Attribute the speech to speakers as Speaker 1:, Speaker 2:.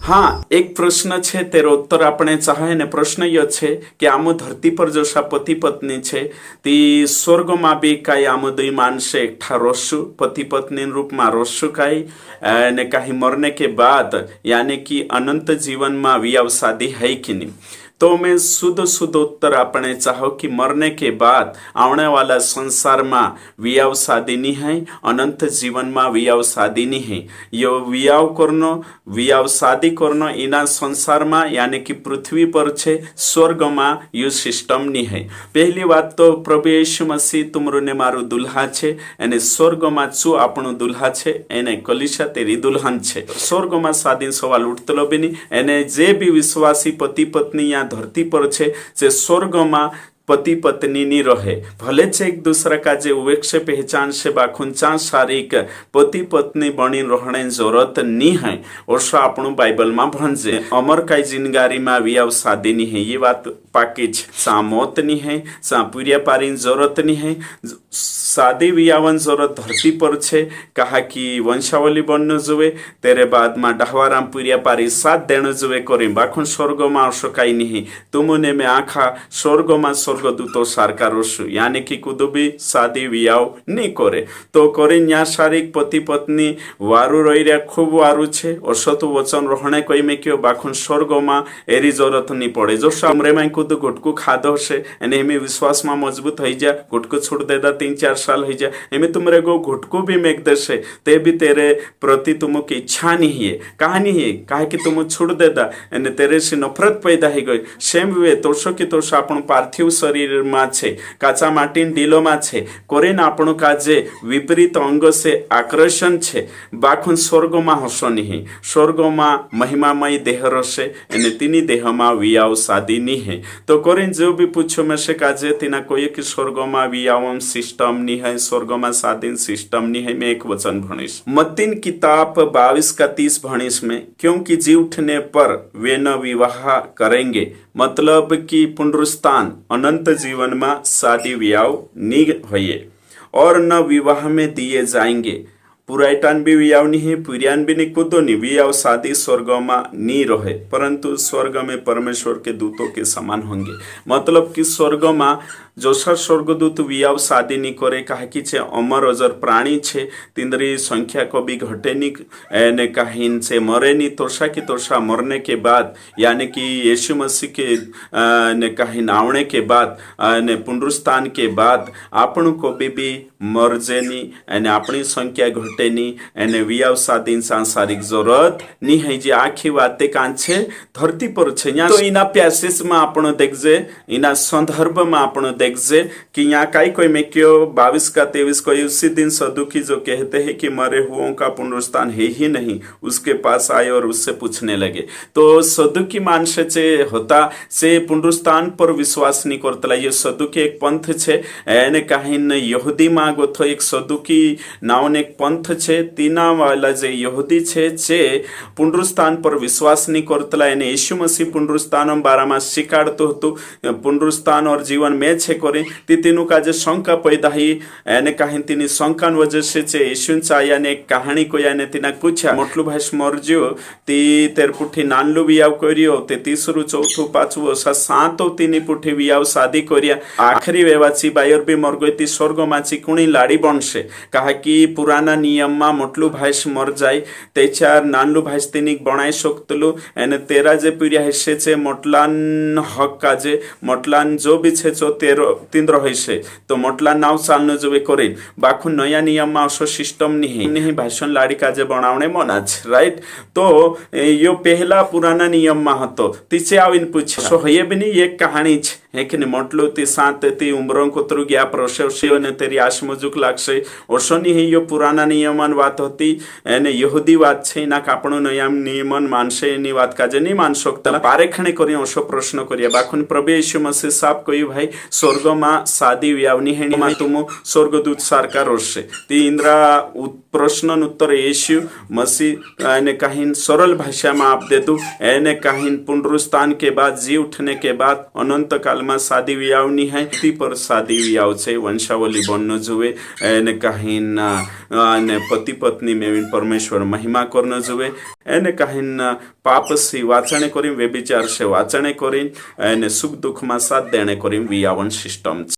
Speaker 1: हाँ, एक प्रश्न છે તેરો ઉત્તર આપણે ચાહે ને પ્રશ્ન ય છે કે આમ ધરતી પર જોશા પતિ પત્ની છે તે સ્વર્ગમાં બી કાંઈ આમ દુઈ માનશે એકઠા રોશું પતિ પત્ની રૂપમાં રોશું કાંઈ ને કાંઈ મરने के बाद यानी कि अनंत जीवन में वियाह शादी है कि नहीं। तो मैं शुद्ध शुद्ध उत्तर अपने चाहो कि मरने के बाद आने वाला संसार में वियाह शादी नहीं है, अनंत जीवन में वियाह शादी नहीं है। यो वियाह करनो वियाह शादी करनो इना संसार में यानी कि पृथ्वी पर छे, स्वर्ग में यो सिस्टम नहीं है। पहली बात तो प्रभु यीशु मसीह तुमरो ने मारू दुल्हा छे અને સ્વર્ગમાં શું આપણું દુલ્હા છે એને કલીશા તેરી દુલ્હન છે। સ્વર્ગમાં શાદી સવાલ ઉઠતલો બી નહીં। એને જે બી વિશ્વાસી પતિ પત્ની યા धरती पर छे जे स्वर्ग में पति पत्नी नहीं रहे, भले से एक दूसरा का जे उवेक्ष पहचान से बाखुंचा शारीरिक पति पत्नी बनी रहने जरूरत नहीं है। और सो आपणु बाइबल में भणजे अमर काई जिनगारी में वियाह शादी नहीं है, ये बात पाकी छे। सा मौत नहीं है, सा पूरिया पारी जरूरत नहीं है। शादी वियावन जरूरत धरती पर छे, कहा कि वंशावली बनने जुए तेरे बाद में डहवाराम पूरिया पारी साथ देने जुए करे बाखुन स्वर्ग में आवशो काई नहीं। तुमने में आखा स्वर्ग में स्वर्गदूतो सारकारोशु यानी कि कुदो भी शादी वियाह नहीं करे तो करे न्या शारीरिक पति पत्नी वारू रही रहा खूब वारू छे। और सतु वचन रहने कोई में क्यों बाखुन स्वर्ग में एरी जरूरत नहीं पड़े। जो सामरे में कुदो गुटकू खादो से एने विश्वास में मजबूत हो जा, गुटकू छोड़ देदा 3-4 साल हो जाए एमें तुमरे को घुटकू भी मेक दे ते भी तेरे प्रति तुमको इच्छा नहीं है, कहा नहीं है, कहा कि तुम छोड़ देदा एने तेरे से नफरत पैदा हो गई। सेम वे तोषो कि तोषो आपण पार्थिव शरीर में छे, काचा माटीन डीलो में छे, कोरेन आपण का जे विपरीत अंग से आकर्षण छे बाखुन स्वर्ग में हसो नहीं। स्वर्ग में महिमामय देह रसे एने तीनी देह में वियाह शादी नहीं है। तो कोरेन जो भी पूछो में से काजे तीना कोई कि स्वर्ग में वियाह सिस्टम नहीं है, स्वर्ग में शादी सिस्टम नहीं है। मैं एक वचन भणीश मत्तीन किताब 22 का 30 भणीश में, क्योंकि जी उठने पर वे न विवाह करेंगे, मतलब कि पुनरुत्थान अनंत जीवन में शादी वियाह नहीं होइए और न विवाह में दिए जाएंगे। पुराइटान भी वियाह नहीं है, पुरियान भी नहीं, कुदो नहीं वियाह शादी स्वर्ग में नहीं रहे, परंतु स्वर्ग में परमेश्वर के दूतों के समान होंगे। मतलब कि स्वर्ग में जोसा स्वर्गदूत वियाह शादी नहीं करे, कहा कि छे अमर अजर प्राणी छे तिंद्री संख्या को भी घटे नहीं ने कहीं से मरे नहीं। तोषा की तोषा मरने के बाद यानी कि यीशु मसीह के ने कहीं आवने के बाद ने पुनरुत्थान के बाद आपण को भी मरजे नहीं एने अपनी संख्या घटे नहीं एने वियाह शादी सांसारिक जरूरत नहीं है। जे आखी बातें कान छे धरती पर छे। तो इना पैसेज में आपण देखजे, इना संदर्भ में आपण देखजे कि यहाँ काई कोई में क्यों 22 का 23 को उसी दिन सदुकी जो कहते हैं कि मरे हुओं का पुनरुत्थान है ही नहीं, उसके पास आए और उससे पूछने लगे। तो सदुकी मानसे चे होता से पुनरुत्थान पर विश्वास नहीं करतला। ये सदुकी एक पंथ छे एने कहीं यहूदी में गोथो एक सदुकी नावन एक पंथ छे, तीना वाला जे यहूदी छे जे पुनरुत्थान पर विश्वास नहीं करतला। एने यीशु मसीह पुनरुत्थान बारामा शिकाड़तो हतो, पुनरुत्थान और जीवन में छे करे ती तीनों का जे शंका पैदा ही एने कहीं तीनी शंकान वजह से छे यीशु चाया ने एक कहानी को याने तीना पूछा मोटलू भाई मरज्यो ती तेर पुठी नानलू वियाह करियो ते तीसरू चौथू पांचवू असा सातो तीनी पुठी वियाह शादी करिया। आखरी वेवाची बायर भी मर गई ती स्वर्ग माची कुणी लाड़ी बनशे। कहा कि पुराना नियम में मोटलू भाई मर जाए ते चार नानलू भाई तीनी बनाई शकतलू एने तेरा जे पीड़िया हिस्से छे मोटलान हक का जे मोटलान जो भी छे जो तीन रहे तो मोटला नाव चालने जो करे बाखु नया नियम में असो सिस्टम नहीं भाषण लाड़ी काजे बनावने मना छे, राइट। तो यो पहला पुराना नियम में हतो तीचे आवीने पूछे सो हये भी नहीं एक कहानी छे है कि मोटलो ती सात ती उम्र कोतरु गया प्रसव ने तेरी आशमजुक लागशे ओसो नहीं। यो पुराना नियमन बात होती एने यहूदी बात छे ना कापणो नया नियमन मानसे एनी बात काजे नहीं मान सकता। पारेखणे करी ओसो प्रश्न करिया बाखुन प्रभु यीशु मसीह साहब कही भाई स्वर्ग में शादी वियाह नहीं है तुम स्वर्गदूत सारकार रोशे ती इंद्रा પ્રશ્નનું ઉત્તર યેશુ मसीह એને कहीं सरल भाषा में आप दे दू એને कहीं पुनरुत्थान के बाद जी उठने के बाद अनंत काल में शादी वियावनी है ती पर शादी वियाव છે વંશાવલી બનનો જોવે એને કहीं पति पत्नी में परमेश्वर महिमा करना जुए એને કहीं पाप से वाचने करी व्यभिचार से वाचने करी सुख दुख में साथ देने करी वियावन सिस्टम